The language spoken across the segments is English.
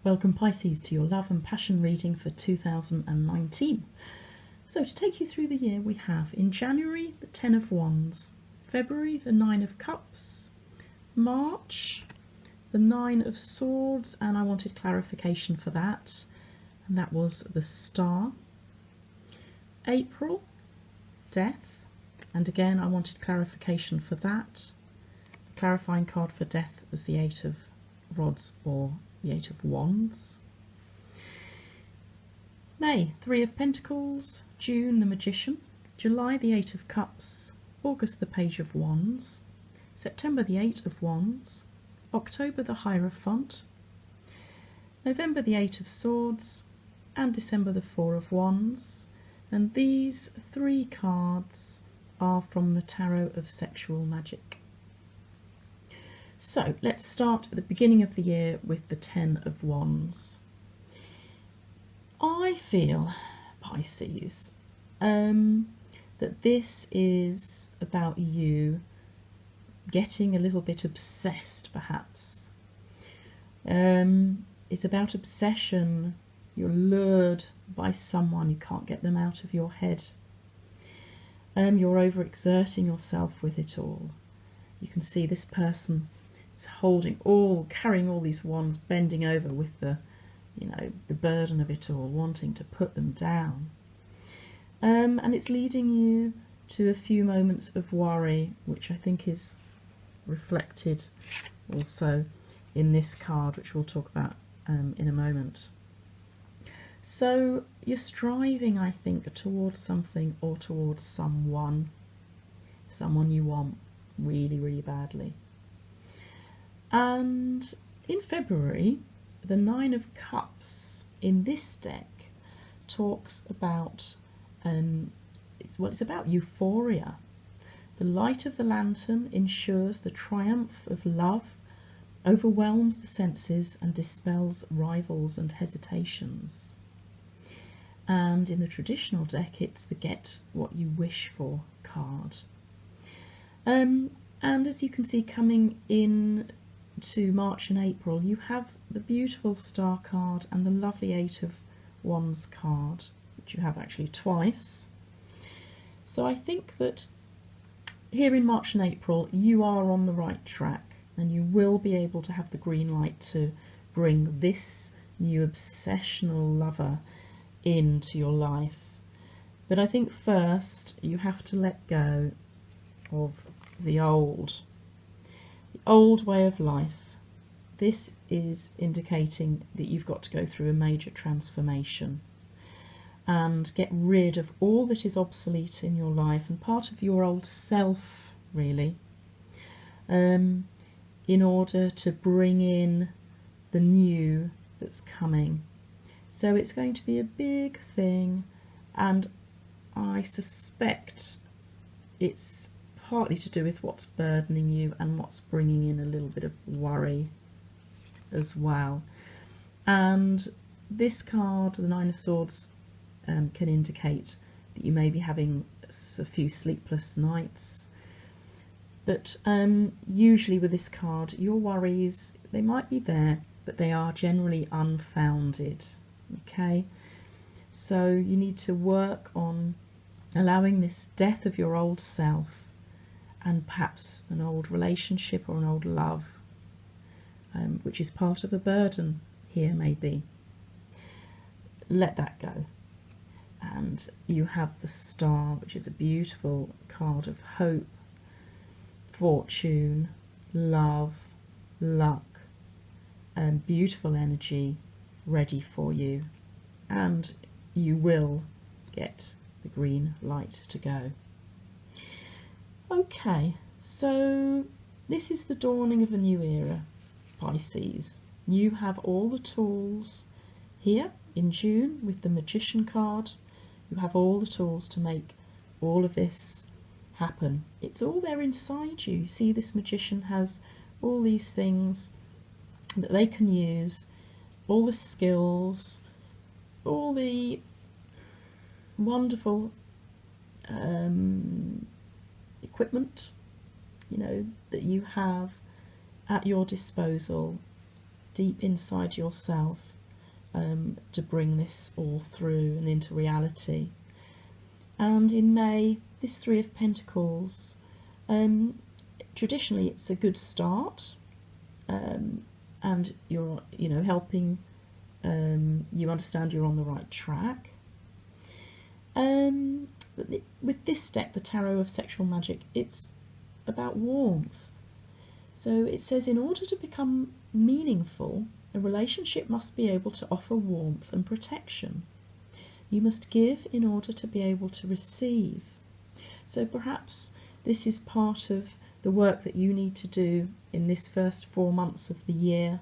Welcome Pisces to your love and passion reading for 2019. So to take you through the year, we have in January the 10 of Wands, February the 9 of Cups, March the 9 of Swords, and I wanted clarification for that, and that was the Star. April, Death, and again I wanted clarification for that. The clarifying card for Death was the 8 of Rods or the 8 of Wands. May, 3 of Pentacles, June, the Magician, July, the 8 of Cups, August, the Page of Wands, September, the 8 of Wands, October, the Hierophant, November, the 8 of Swords, and December, the 4 of Wands. And these three cards are from the Tarot of Sexual Magic. So let's start at the beginning of the year with the 10 of Wands. I feel, Pisces, that this is about you getting a little bit obsessed, perhaps. It's about obsession. You're lured by someone, you can't get them out of your head. You're overexerting yourself with it all. You can see this person is carrying all these wands, bending over with the burden of it all, wanting to put them down. And it's leading you to a few moments of worry, which I think is reflected also in this card, which we'll talk about in a moment. So you're striving, I think, towards something or towards someone you want really, really badly. And in February, the 9 of Cups in this deck talks about, it's about euphoria. The light of the lantern ensures the triumph of love, overwhelms the senses and dispels rivals and hesitations. And in the traditional deck, it's the Get What You Wish For card. And as you can see, coming in to March and April, you have the beautiful Star card and the lovely 8 of Wands card, which you have actually twice. So I think that here in March and April, you are on the right track, and you will be able to have the green light to bring this new obsessional lover into your life. But I think first you have to let go of the old way of life. This is indicating that you've got to go through a major transformation and get rid of all that is obsolete in your life and part of your old self, really, in order to bring in the new that's coming. So it's going to be a big thing, and I suspect it's partly to do with what's burdening you and what's bringing in a little bit of worry as well. And this card, the 9 of Swords, can indicate that you may be having a few sleepless nights. But usually with this card, your worries, they might be there, but they are generally unfounded. Okay, so you need to work on allowing this death of your old self and perhaps an old relationship or an old love, which is part of a burden here maybe. Let that go. And you have the Star, which is a beautiful card of hope, fortune, love, luck, and beautiful energy ready for you, and you will get the green light to go. Okay, so this is the dawning of a new era, Pisces. You have all the tools here in June with the Magician card. You have all the tools to make all of this happen. It's all there inside you. See, this Magician has all these things that they can use, all the skills, all the wonderful equipment, that you have at your disposal deep inside yourself to bring this all through and into reality. And in May, this Three of Pentacles, traditionally it's a good start, and you're, helping you understand you're on the right track. But with this deck, the Tarot of Sexual Magic, it's about warmth. So it says, in order to become meaningful, a relationship must be able to offer warmth and protection. You must give in order to be able to receive. So perhaps this is part of the work that you need to do in this first 4 months of the year.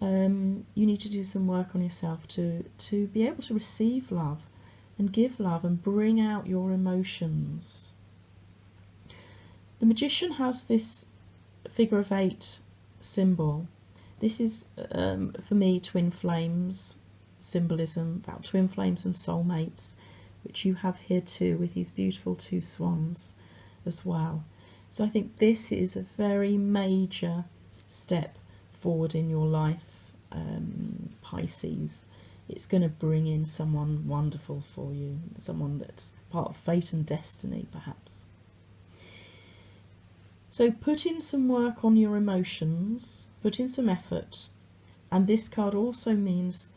You need to do some work on yourself to be able to receive love and give love and bring out your emotions. The Magician has this figure of 8 symbol. This is, for me, twin flames symbolism, about twin flames and soulmates, which you have here too with these beautiful 2 swans as well. So I think this is a very major step forward in your life, Pisces. It's going to bring in someone wonderful for you, someone that's part of fate and destiny, perhaps. So put in some work on your emotions, put in some effort, and this card also means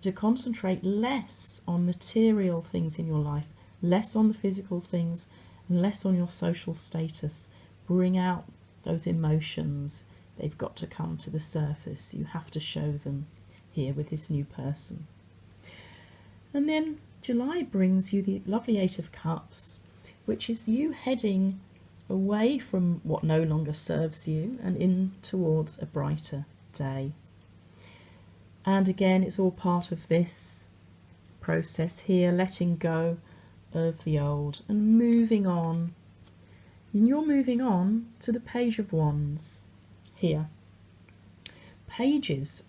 to concentrate less on material things in your life, less on the physical things, and less on your social status. Bring out those emotions. They've got to come to the surface. You have to show them here with this new person. And then July brings you the lovely 8 of Cups, which is you heading away from what no longer serves you and in towards a brighter day. And again, it's all part of this process here, letting go of the old and moving on. And you're moving on to the Page of Wands here. Pages,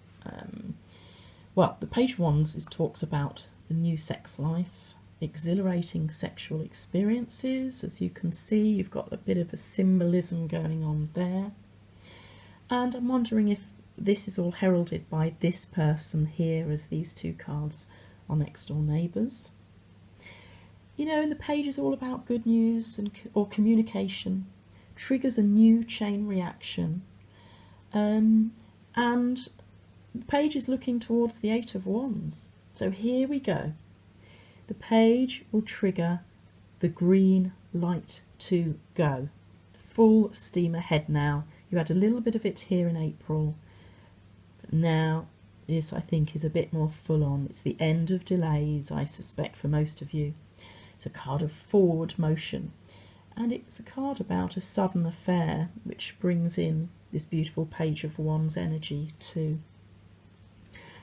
the Page of Wands talks about the new sex life, exhilarating sexual experiences. As you can see, you've got a bit of a symbolism going on there. And I'm wondering if this is all heralded by this person here, as these 2 cards are next door neighbours. And the page is all about good news or communication, triggers a new chain reaction. And the page is looking towards the 8 of Wands. So here we go. The page will trigger the green light to go. Full steam ahead now. You had a little bit of it here in April. But now this, I think, is a bit more full on. It's the end of delays, I suspect, for most of you. It's a card of forward motion. And it's a card about a sudden affair, which brings in this beautiful Page of Wands energy too.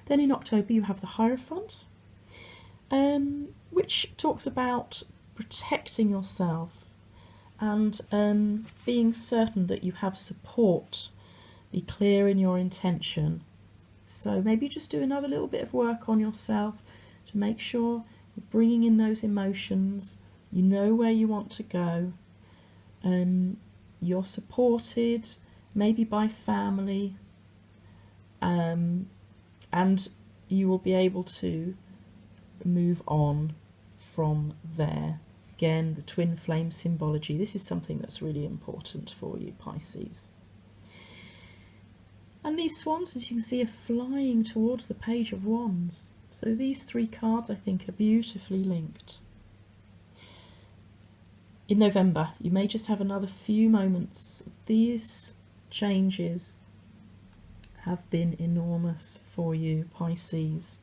Then in October you have the Hierophant, which talks about protecting yourself and being certain that you have support. Be clear in your intention. So maybe just do another little bit of work on yourself to make sure you're bringing in those emotions, you know where you want to go, you're supported maybe by family, and you will be able to move on from there. Again, the twin flame symbology. This is something that's really important for you, Pisces. And these swans, as you can see, are flying towards the Page of Wands. So these 3 cards, I think, are beautifully linked. In November, you may just have another few moments. These changes have been enormous for you, Pisces.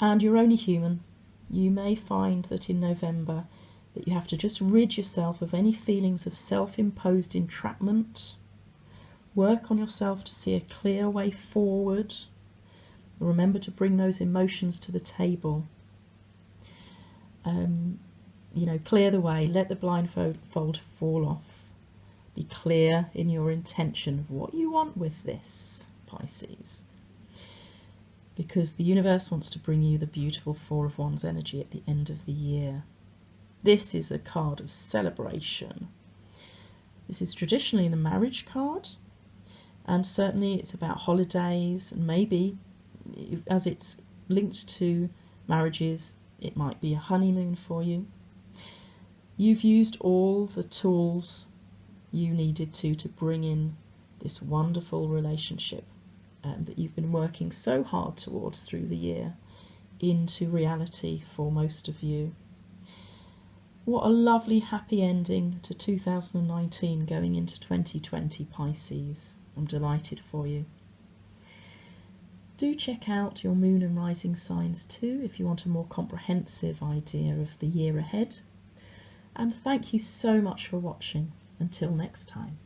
And you're only human. You may find that in November that you have to just rid yourself of any feelings of self-imposed entrapment. Work on yourself to see a clear way forward. Remember to bring those emotions to the table. Clear the way. Let the blindfold fall off. Be clear in your intention of what you want with this, Pisces. Because the universe wants to bring you the beautiful 4 of Wands energy at the end of the year. This is a card of celebration. This is traditionally the marriage card, and certainly it's about holidays and maybe as it's linked to marriages, it might be a honeymoon for you. You've used all the tools you needed to bring in this wonderful relationship that you've been working so hard towards through the year into reality for most of you. What a lovely happy ending to 2019 going into 2020, Pisces. I'm delighted for you. Do check out your moon and rising signs too if you want a more comprehensive idea of the year ahead. And thank you so much for watching. Until next time.